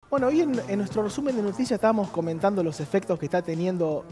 Bueno, hoy en nuestro resumen de noticias estábamos comentando los efectos que está teniendo,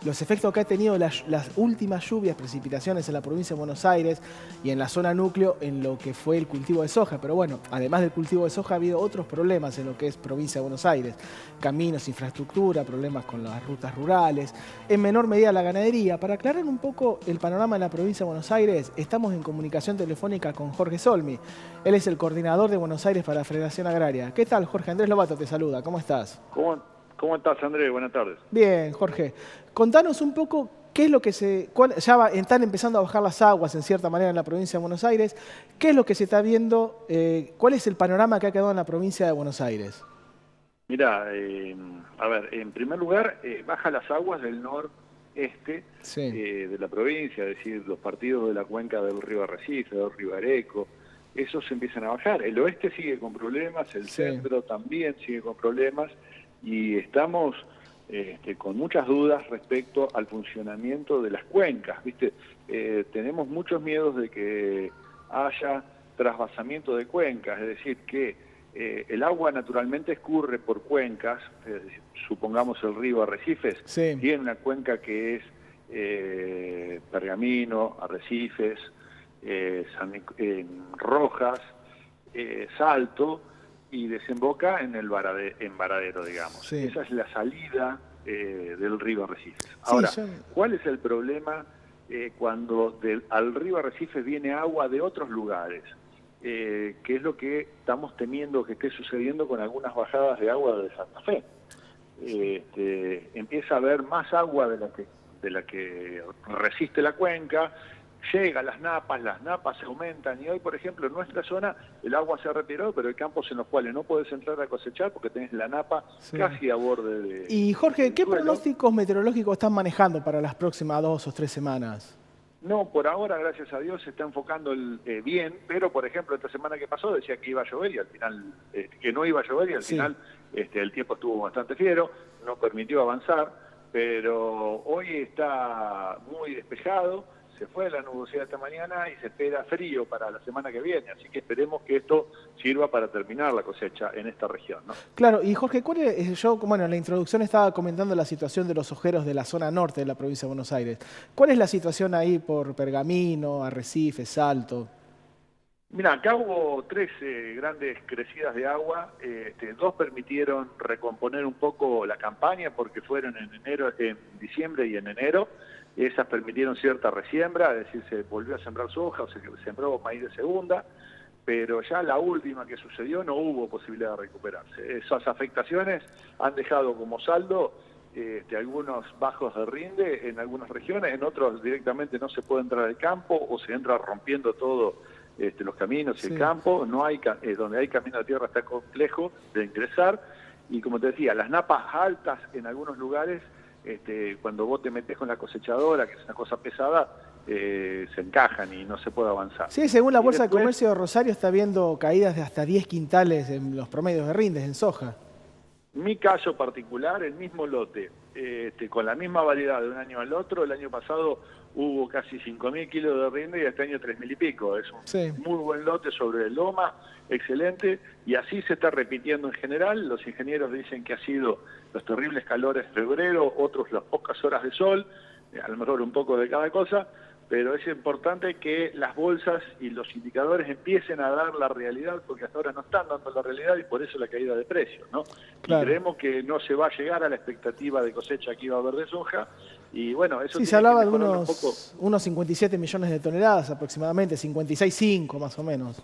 los efectos que ha tenido las últimas lluvias, precipitaciones en la provincia de Buenos Aires y en la zona núcleo en lo que fue el cultivo de soja. Pero bueno, además del cultivo de soja ha habido otros problemas en lo que es provincia de Buenos Aires. Caminos, infraestructura, problemas con las rutas rurales, en menor medida la ganadería. Para aclarar un poco el panorama en la provincia de Buenos Aires, estamos en comunicación telefónica con Jorge Solmi. Él es el coordinador de Buenos Aires para la Federación Agraria. ¿Qué tal, Jorge? Andrés Lobato te saluda. ¿Cómo estás? ¿Cómo estás, Andrés? Buenas tardes. Bien, Jorge. Contanos un poco qué es lo que están empezando a bajar las aguas en cierta manera en la provincia de Buenos Aires. ¿Qué es lo que se está viendo? ¿Cuál es el panorama que ha quedado en la provincia de Buenos Aires? Mirá, a ver, en primer lugar, baja las aguas del noreste Sí. de la provincia, es decir, los partidos de la cuenca del río Arrecife, del río Areco, esos empiezan a bajar. El oeste sigue con problemas, el Sí. centro también sigue con problemas y estamos con muchas dudas respecto al funcionamiento de las cuencas, ¿viste? Tenemos muchos miedos de que haya trasvasamiento de cuencas, es decir, que el agua naturalmente escurre por cuencas, es decir, supongamos el río Arrecifes, Sí. tiene una cuenca que es Pergamino, Arrecifes, Rojas, Salto, y desemboca en el Varadero, digamos. Sí. Esa es la salida del río Arrecifes. Sí, Ahora, ¿cuál es el problema cuando al río Arrecifes viene agua de otros lugares? Que es lo que estamos temiendo que esté sucediendo con algunas bajadas de agua de Santa Fe. Empieza a haber más agua de la que resiste la cuenca, llega a las napas se aumentan, y hoy, por ejemplo, en nuestra zona el agua se ha retirado, pero hay campos en los cuales no podés entrar a cosechar porque tenés la napa casi a borde Y Jorge, del ¿qué suelo. pronósticos meteorológicos están manejando para las próximas 2 o 3 semanas? No, por ahora, gracias a Dios, se está enfocando bien, pero por ejemplo, esta semana que pasó decía que iba a llover y al final, que no iba a llover y al final el tiempo estuvo bastante fiero, no permitió avanzar, pero hoy está muy despejado, se fue la nubosidad esta mañana y se espera frío para la semana que viene, así que esperemos que esto sirva para terminar la cosecha en esta región, ¿no? Claro, y Jorge, bueno, en la introducción estaba comentando la situación de los ojeros de la zona norte de la provincia de Buenos Aires. ¿Cuál es la situación ahí por Pergamino, Arrecife, Salto? Mira, acá hubo 3 grandes crecidas de agua, 2 permitieron recomponer un poco la campaña porque fueron en diciembre y en enero. Esas permitieron cierta resiembra, es decir, se volvió a sembrar soja o se sembró maíz de segunda, pero ya la última que sucedió no hubo posibilidad de recuperarse. Esas afectaciones han dejado como saldo algunos bajos de rinde en algunas regiones, en otros directamente no se puede entrar al campo o se entra rompiendo todo los caminos y el campo. No hay donde hay camino de tierra está complejo de ingresar, y como te decía, las napas altas en algunos lugares, cuando vos te metés con la cosechadora, que es una cosa pesada, se encajan y no se puede avanzar. Sí, según la Y Bolsa de después, Comercio de Rosario está viendo caídas de hasta 10 quintales en los promedios de rindes en soja. mi caso particular, el mismo lote, con la misma variedad de un año al otro, el año pasado hubo casi 5.000 kilos de rinde y este año 3.000 y pico. Es un muy buen lote sobre loma, excelente, y así se está repitiendo en general. Los ingenieros dicen que ha sido los terribles calores de febrero, otros las pocas horas de sol, a lo mejor un poco de cada cosa, pero es importante que las bolsas y los indicadores empiecen a dar la realidad, porque hasta ahora no están dando la realidad y por eso la caída de precios, ¿no? Claro. Y creemos que no se va a llegar a la expectativa de cosecha que iba a haber de soja, y bueno, eso Sí, se tiene que hablaba de mejorar un poco. unos 57 millones de toneladas aproximadamente, 56,5 más o menos.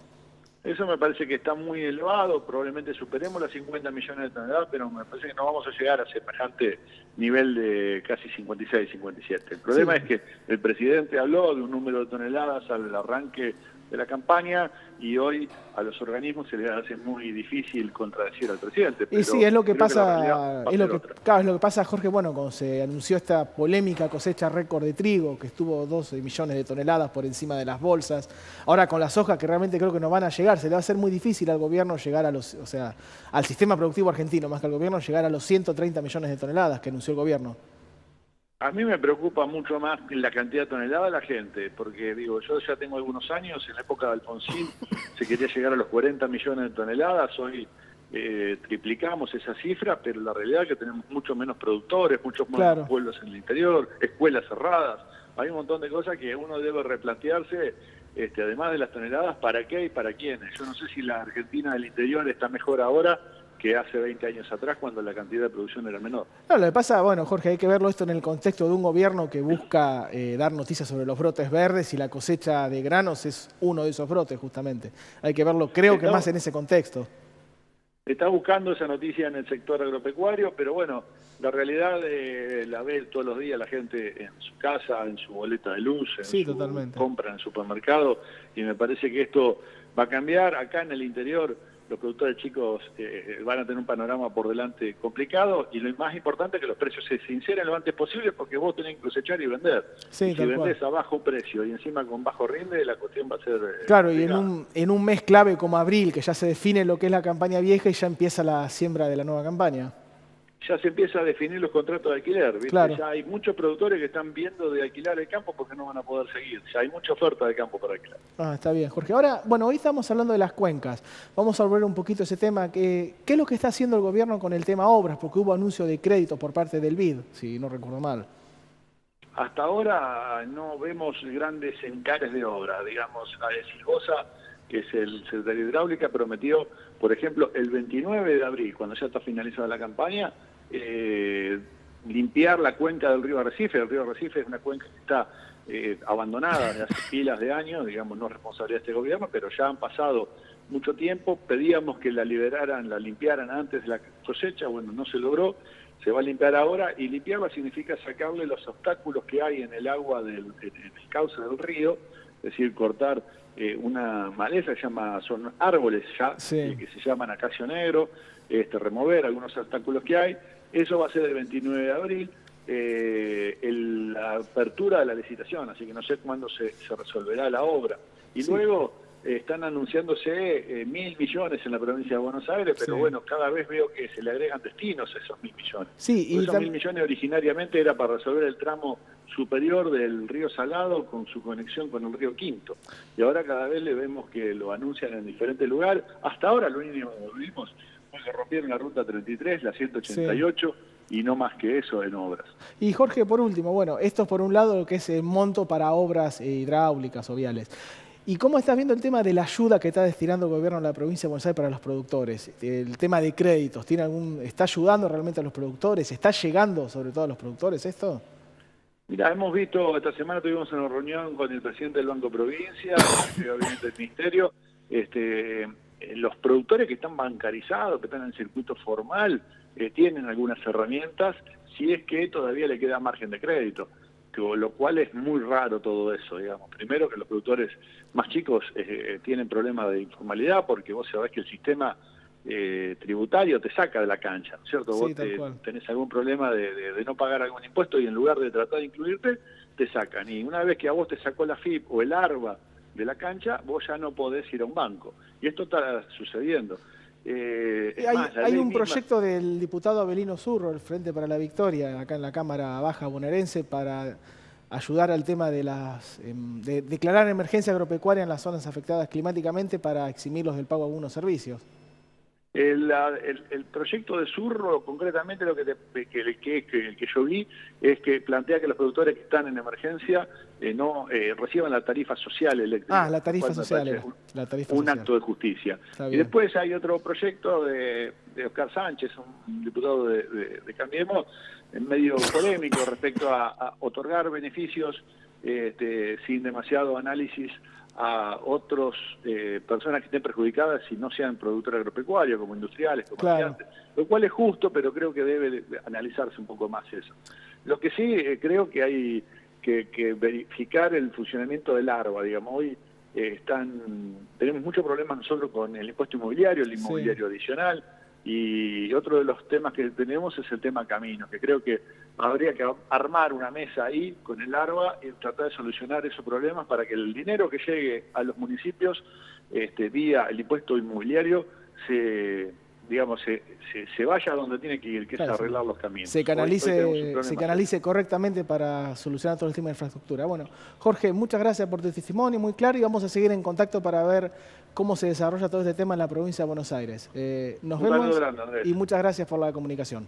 Eso me parece que está muy elevado, probablemente superemos las 50 millones de toneladas, pero me parece que no vamos a llegar a semejante nivel de casi 56, 57. El problema es que el presidente habló de un número de toneladas al arranque de la campaña y hoy a los organismos se les hace muy difícil contradecir al presidente. Y sí, es lo que pasa, claro, es lo que pasa, Jorge, bueno, cuando se anunció esta polémica cosecha récord de trigo, que estuvo 12 millones de toneladas por encima de las bolsas, ahora con la soja, que realmente creo que no van a llegar, se le va a hacer muy difícil al gobierno llegar al sistema productivo argentino, más que al gobierno, llegar a los 130 millones de toneladas que anunció el gobierno. A mí me preocupa mucho más la cantidad de toneladas de la gente, porque digo, yo ya tengo algunos años, en la época de Alfonsín se quería llegar a los 40 millones de toneladas, hoy triplicamos esa cifra, pero la realidad es que tenemos mucho menos productores, muchos menos Claro. pueblos en el interior, escuelas cerradas. Hay un montón de cosas que uno debe replantearse, además de las toneladas, ¿para qué y para quiénes? Yo no sé si la Argentina del interior está mejor ahora que hace 20 años atrás, cuando la cantidad de producción era menor. No, lo que pasa, bueno, Jorge, hay que verlo esto en el contexto de un gobierno que busca dar noticias sobre los brotes verdes, y la cosecha de granos es uno de esos brotes, justamente. Hay que verlo, creo que más en ese contexto. Está buscando esa noticia en el sector agropecuario, pero bueno, la realidad la ve todos los días la gente en su casa, en su boleta de luz, en Sí, su totalmente. compra en el supermercado, y me parece que esto va a cambiar. Acá en el interior los productores chicos van a tener un panorama por delante complicado, y lo más importante es que los precios se sinceren lo antes posible, porque vos tenés que cosechar y vender. Sí, y si tal vendés cual. a bajo precio y encima con bajo rinde, la cuestión va a ser Claro, y complicada. en un mes clave como abril, que ya se define lo que es la campaña vieja y ya empieza la siembra de la nueva campaña. Ya se empieza a definir los contratos de alquiler, ¿viste? Claro. Ya hay muchos productores que están viendo de alquilar el campo porque no van a poder seguir. Ya hay mucha oferta de campo para alquilar. Ah, está bien, Jorge. Ahora, bueno, hoy estamos hablando de las cuencas. Vamos a volver un poquito a ese tema. ¿Qué es lo que está haciendo el gobierno con el tema obras? Porque hubo anuncio de crédito por parte del BID, si no recuerdo mal. Hasta ahora no vemos grandes encares de obra. Digamos, Silgosa, que es el secretario de Hidráulica, prometió, por ejemplo, el 29 de abril, cuando ya está finalizada la campaña, limpiar la cuenca del río Arrecife. El río Arrecife es una cuenca que está abandonada desde hace pilas de años, digamos, no es responsabilidad de este gobierno, pero ya han pasado mucho tiempo. Pedíamos que la liberaran, la limpiaran antes de la cosecha, bueno, no se logró. Se va a limpiar ahora, y limpiarla significa sacarle los obstáculos que hay en el agua en el cauce del río, es decir, cortar una maleza, son árboles ya, Sí. que se llaman acacio negro, remover algunos obstáculos que hay. Eso va a ser el 29 de abril, la apertura de la licitación, así que no sé cuándo se resolverá la obra. Y Sí. luego están anunciándose 1.000 millones en la provincia de Buenos Aires, pero Sí. bueno, cada vez veo que se le agregan destinos a esos 1.000 millones. Sí, y Esos 1.000 millones originariamente era para resolver el tramo superior del río Salado con su conexión con el río Quinto. Y ahora cada vez le vemos que lo anuncian en diferentes lugares. Hasta ahora lo único que vimos fue que rompieron la ruta 33, la 188, sí, y no más que eso en obras. Y Jorge, por último, bueno, esto es por un lado lo que es el monto para obras hidráulicas o viales. ¿Y cómo estás viendo el tema de la ayuda que está destinando el gobierno de la provincia de Buenos Aires para los productores? El tema de créditos, ¿está ayudando realmente a los productores? ¿Está llegando sobre todo a los productores esto? Mira, hemos visto, esta semana tuvimos una reunión con el presidente del Banco Provincia, obviamente el Ministerio, los productores que están bancarizados, que están en el circuito formal, tienen algunas herramientas, si es que todavía le queda margen de crédito, lo cual es muy raro todo eso, digamos. Primero que los productores más chicos tienen problemas de informalidad, porque vos sabés que el sistema tributario te saca de la cancha, ¿no es cierto? Sí, Vos tenés algún problema de no pagar algún impuesto, y en lugar de tratar de incluirte, te sacan. Y una vez que a vos te sacó la FIP o el ARBA de la cancha, vos ya no podés ir a un banco. Y esto está sucediendo. Hay un proyecto del diputado Abelino Zurro, el Frente para la Victoria, acá en la Cámara Baja bonaerense, para ayudar al tema de declarar emergencia agropecuaria en las zonas afectadas climáticamente para eximirlos del pago de algunos servicios. El proyecto de Zurro, concretamente, lo que yo vi es que plantea que los productores que están en emergencia no reciban la tarifa social eléctrica. Ah, la tarifa social. Un acto de justicia. Y después hay otro proyecto de Oscar Sánchez, un diputado de Cambiemos, medio polémico respecto a otorgar beneficios sin demasiado análisis a otras personas que estén perjudicadas si no sean productores agropecuarios, como industriales, comerciantes, lo cual es justo, pero creo que debe analizarse un poco más eso. Lo que sí creo que hay que verificar el funcionamiento del ARBA, digamos. Hoy tenemos muchos problemas nosotros con el impuesto inmobiliario, el inmobiliario adicional, y otro de los temas que tenemos es el tema caminos, que creo que habría que armar una mesa ahí con el ARBA y tratar de solucionar esos problemas para que el dinero que llegue a los municipios vía el impuesto inmobiliario se digamos, se vaya a donde tiene que ir, que Claro, es arreglar los caminos. se Hoy canalice correctamente para solucionar todo el tema de infraestructura. Bueno, Jorge, muchas gracias por tu testimonio, muy claro, y vamos a seguir en contacto para ver cómo se desarrolla todo este tema en la provincia de Buenos Aires. Nos Un saludo vemos grande, Andrés. y muchas gracias por la comunicación.